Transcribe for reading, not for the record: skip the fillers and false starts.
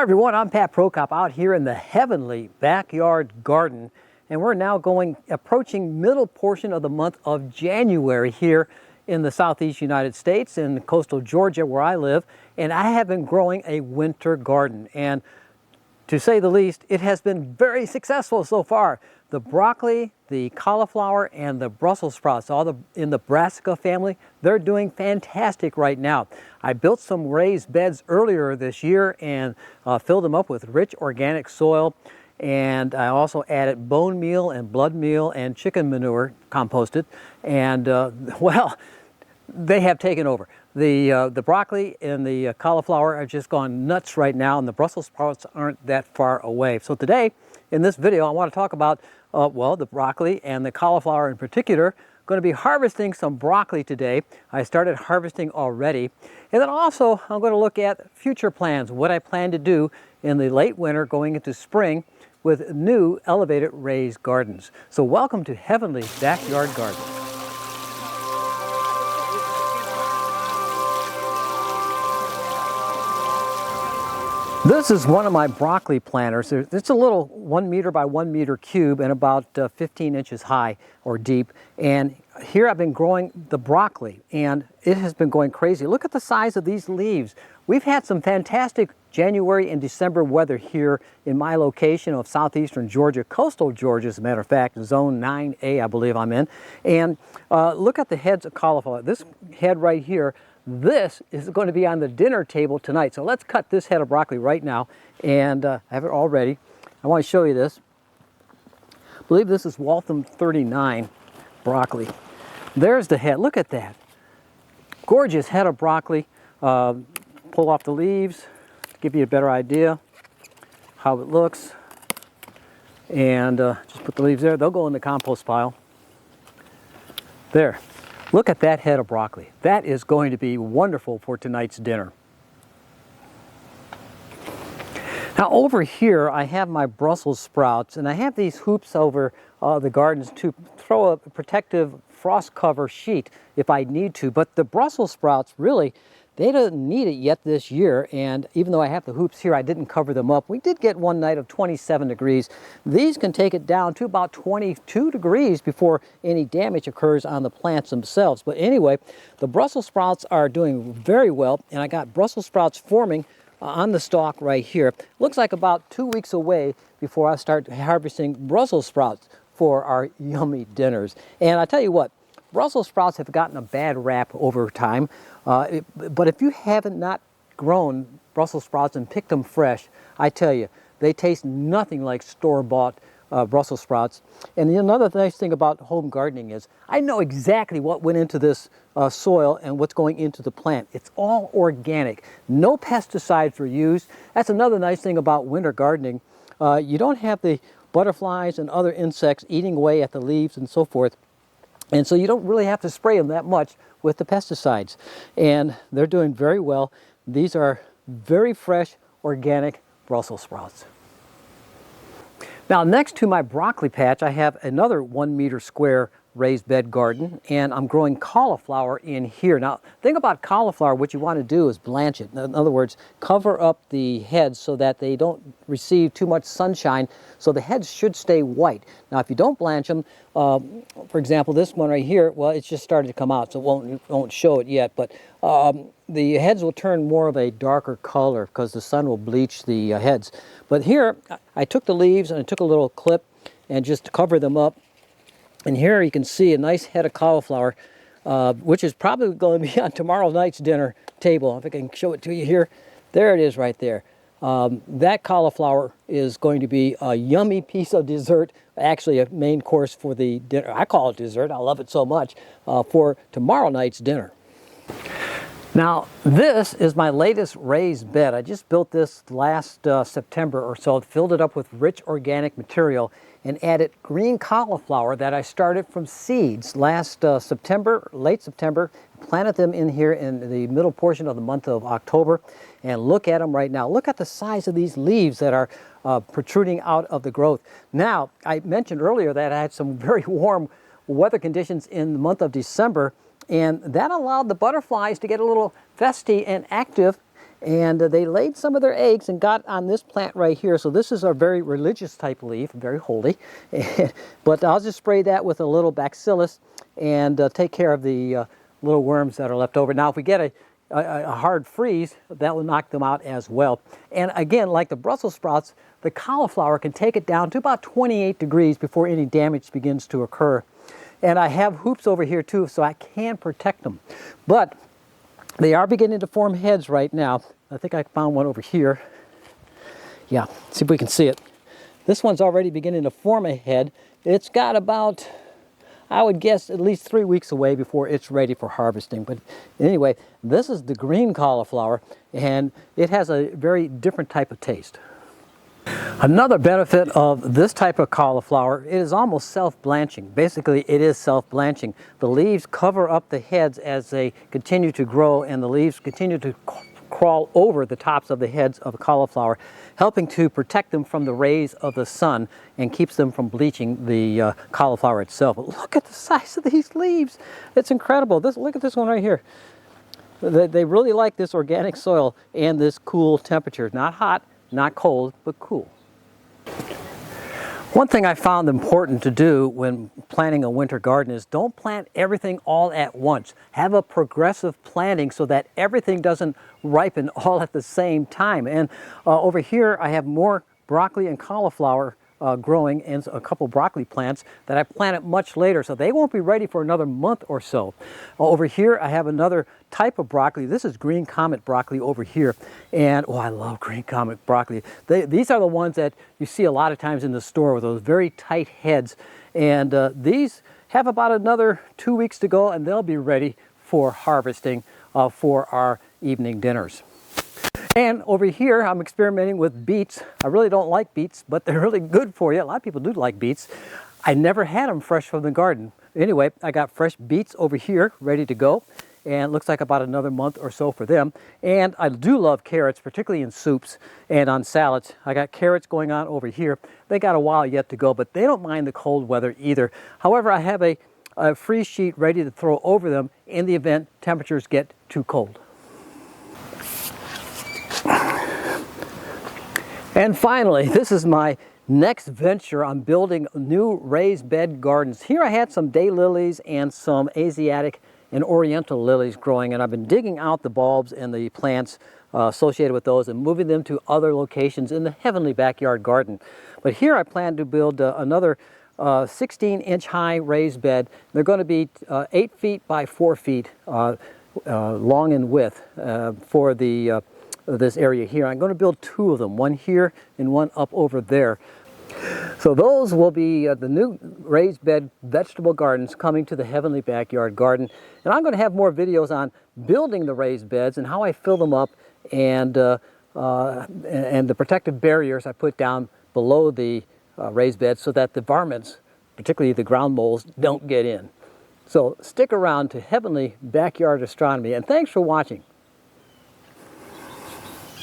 Hi everyone, I'm Pat Prokop out here in the heavenly backyard garden, and we're now approaching middle portion of the month of January here in the southeast United States in coastal Georgia where I live, and I have been growing a winter garden, and to say the least, it has been very successful so far. The broccoli, the cauliflower, and the Brussels sprouts, in the brassica family, they're doing fantastic right now. I built some raised beds earlier this year and filled them up with rich organic soil. And I also added bone meal and blood meal and chicken manure composted. And well, they have taken over. The broccoli and the cauliflower have just gone nuts right now, and the Brussels sprouts aren't that far away. So today, in this video, I want to talk about, well, the broccoli and the cauliflower in particular. I'm going to be harvesting some broccoli today. I started harvesting already. And then also, I'm going to look at future plans, what I plan to do in the late winter going into spring with new elevated raised gardens. So welcome to Heavenly Backyard Garden. This is one of my broccoli planters. It's a little 1 meter by 1 meter cube and about 15 inches high or deep. And here I've been growing the broccoli, and it has been going crazy. Look at the size of these leaves. We've had some fantastic January and December weather here in my location of southeastern Georgia, coastal Georgia, as a matter of fact, zone 9A, I believe I'm in. And look at the heads of cauliflower. This head right here, this is going to be on the dinner table tonight. So let's cut this head of broccoli right now, and I have it all ready. I want to show you this. I believe this is Waltham 39 broccoli. There's the head. Look at that. Gorgeous head of broccoli. Pull off the leaves to give you a better idea how it looks. And just put the leaves there. They'll go in the compost pile. There. Look at that head of broccoli. That is going to be wonderful for tonight's dinner. Now over here I have my Brussels sprouts, and I have these hoops over the gardens to throw a protective frost cover sheet if I need to. But the Brussels sprouts, really, they don't need it yet this year, and even though I have the hoops here, I didn't cover them up. We did get one night of 27 degrees. These can take it down to about 22 degrees before any damage occurs on the plants themselves. But anyway, the Brussels sprouts are doing very well, and I got Brussels sprouts forming on the stalk right here. Looks like about 2 weeks away before I start harvesting Brussels sprouts for our yummy dinners. And I tell you what, Brussels sprouts have gotten a bad rap over time, but if you haven't not grown Brussels sprouts and picked them fresh, I tell you, they taste nothing like store-bought Brussels sprouts. And another nice thing about home gardening is I know exactly what went into this soil and what's going into the plant. It's all organic. No pesticides were used. That's another nice thing about winter gardening. You don't have the butterflies and other insects eating away at the leaves and so forth. And so you don't really have to spray them that much with the pesticides. And they're doing very well. These are very fresh, organic Brussels sprouts. Now next to my broccoli patch, I have another 1 meter square raised bed garden, and I'm growing cauliflower in here. Now, the thing about cauliflower, what you want to do is blanch it. In other words, cover up the heads so that they don't receive too much sunshine, so the heads should stay white. Now, if you don't blanch them, for example, this one right here, well, it's just started to come out, so it won't show it yet, but the heads will turn more of a darker color because the sun will bleach the heads. But here, I took the leaves and I took a little clip and just cover them up. And here you can see a nice head of cauliflower, which is probably going to be on tomorrow night's dinner table. If I can show it to you here. There it is right there. That cauliflower is going to be a yummy piece of dessert, actually a main course for the dinner. I call it dessert. I love it so much for tomorrow night's dinner. Now, this is my latest raised bed. I just built this last September or so, filled it up with rich organic material, and added green cauliflower that I started from seeds last September, late September. Planted them in here in the middle portion of the month of October. And look at them right now. Look at the size of these leaves that are protruding out of the growth. Now, I mentioned earlier that I had some very warm weather conditions in the month of December, and that allowed the butterflies to get a little festy and active and they laid some of their eggs and got on this plant right here. So this is a very religious type leaf, very holy. But I'll just spray that with a little bacillus and take care of the little worms that are left over. Now if we get a hard freeze, that will knock them out as well. And again, like the Brussels sprouts, the cauliflower can take it down to about 28 degrees before any damage begins to occur. And I have hoops over here too, so I can protect them. But they are beginning to form heads right now. I think I found one over here. Yeah, see if we can see it. This one's already beginning to form a head. It's got about, I would guess, at least 3 weeks away before it's ready for harvesting. But anyway, this is the green cauliflower, and it has a very different type of taste. Another benefit of this type of cauliflower, it is almost self-blanching. Basically, it is self-blanching. The leaves cover up the heads as they continue to grow, and the leaves continue to crawl over the tops of the heads of the cauliflower, helping to protect them from the rays of the sun and keeps them from bleaching the cauliflower itself. But look at the size of these leaves. It's incredible. Look at this one right here. They really like this organic soil and this cool temperature. Not hot, not cold, but cool. One thing I found important to do when planting a winter garden is don't plant everything all at once. Have a progressive planting so that everything doesn't ripen all at the same time. And over here I have more broccoli and cauliflower growing, and a couple broccoli plants that I planted much later, so they won't be ready for another month or so. Over here I have another type of broccoli. This is green comet broccoli over here, and oh, I love green comet broccoli. These are the ones that you see a lot of times in the store with those very tight heads, and these have about another 2 weeks to go, and they'll be ready for harvesting for our evening dinners. And over here, I'm experimenting with beets. I really don't like beets, but they're really good for you. A lot of people do like beets. I never had them fresh from the garden. Anyway, I got fresh beets over here, ready to go. And it looks like about another month or so for them. And I do love carrots, particularly in soups and on salads. I got carrots going on over here. They got a while yet to go, but they don't mind the cold weather either. However, I have a freeze sheet ready to throw over them in the event temperatures get too cold. And finally, this is my next venture. I'm building new raised bed gardens. Here I had some daylilies and some Asiatic and Oriental lilies growing, and I've been digging out the bulbs and the plants associated with those and moving them to other locations in the heavenly backyard garden. But here I plan to build another 16-inch high raised bed. They're going to be 8 feet by 4 feet long in width for this area here. I'm going to build 2 of them, one here and one up over there. So those will be the new raised bed vegetable gardens coming to the heavenly backyard garden. And I'm going to have more videos on building the raised beds and how I fill them up, and the protective barriers I put down below the raised beds so that the varmints, particularly the ground moles, don't get in. So stick around to Heavenly Backyard Astronomy, and thanks for watching.